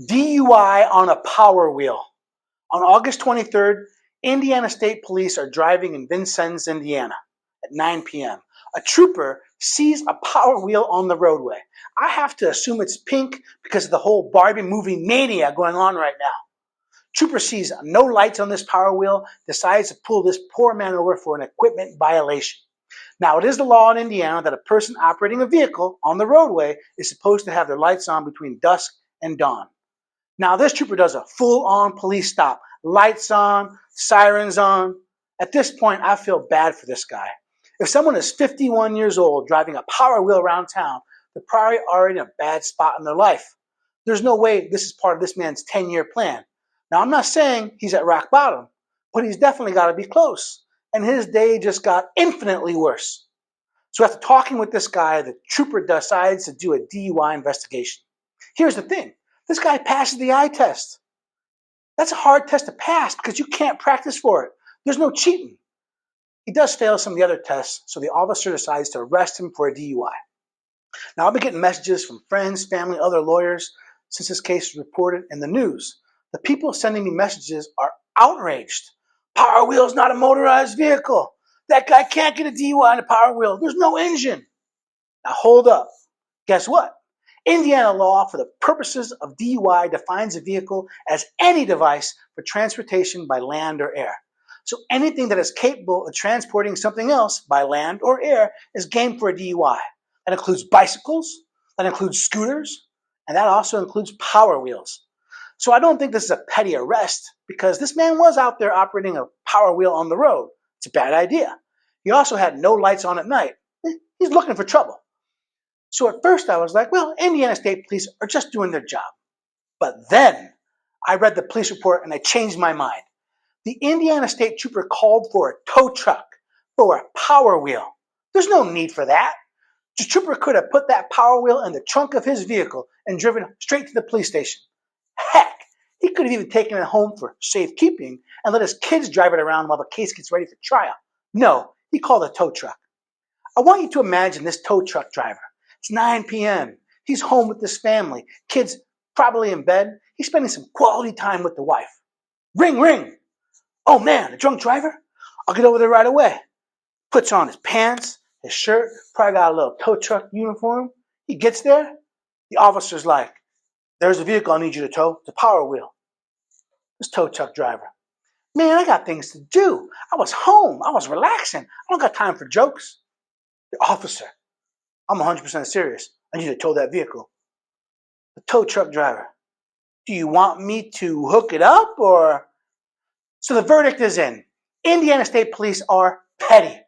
DUI on a Power Wheel. On August 23rd, Indiana State Police are driving in Vincennes, Indiana at 9 p.m. A trooper sees a Power Wheel on the roadway. I have to assume it's pink because of the whole Barbie movie mania going on right now. Trooper sees no lights on this Power Wheel, decides to pull this poor man over for an equipment violation. Now, it is the law in Indiana that a person operating a vehicle on the roadway is supposed to have their lights on between dusk and dawn. Now, this trooper does a full-on police stop. Lights on, sirens on. At this point, I feel bad for this guy. If someone is 51 years old driving a Power Wheel around town, they're probably already in a bad spot in their life. There's no way this is part of this man's 10-year plan. Now, I'm not saying he's at rock bottom, but he's definitely got to be close. And his day just got infinitely worse. So after talking with this guy, the trooper decides to do a DUI investigation. Here's the thing. This guy passes the eye test. That's a hard test to pass because you can't practice for it. There's no cheating. He does fail some of the other tests, so the officer decides to arrest him for a DUI. Now, I've been getting messages from friends, family, other lawyers since this case was reported in the news. The people sending me messages are outraged. Power Wheel is not a motorized vehicle. That guy can't get a DUI on a Power Wheel. There's no engine. Now, hold up. Guess what? Indiana law for the purposes of DUI defines a vehicle as any device for transportation by land or air. So anything that is capable of transporting something else by land or air is game for a DUI. That includes bicycles, that includes scooters, and that also includes Power Wheels. So I don't think this is a petty arrest because this man was out there operating a Power Wheel on the road. It's a bad idea. He also had no lights on at night. He's looking for trouble. So at first I was like, well, Indiana State Police are just doing their job. But then I read the police report and I changed my mind. The Indiana State Trooper called for a tow truck for a Power Wheel. There's no need for that. The trooper could have put that Power Wheel in the trunk of his vehicle and driven straight to the police station. Heck, he could have even taken it home for safekeeping and let his kids drive it around while the case gets ready for trial. No, he called a tow truck. I want you to imagine this tow truck driver. It's 9 p.m. He's home with his family. Kids probably in bed. He's spending some quality time with the wife. Ring, ring. Oh man, a drunk driver? I'll get over there right away. Puts on his pants, his shirt, probably got a little tow truck uniform. He gets there. The officer's like, there's a vehicle I need you to tow. It's a Power Wheel. This tow truck driver. Man, I got things to do. I was home. I was relaxing. I don't got time for jokes. The officer. I'm 100% serious. I need you to tow that vehicle. The tow truck driver. Do you want me to hook it up or? So the verdict is in. Indiana State Police are petty.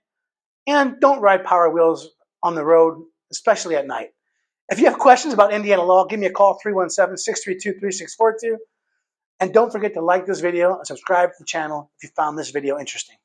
And don't ride Power Wheels on the road, especially at night. If you have questions about Indiana law, give me a call, 317-632-3642. And don't forget to like this video and subscribe to the channel if you found this video interesting.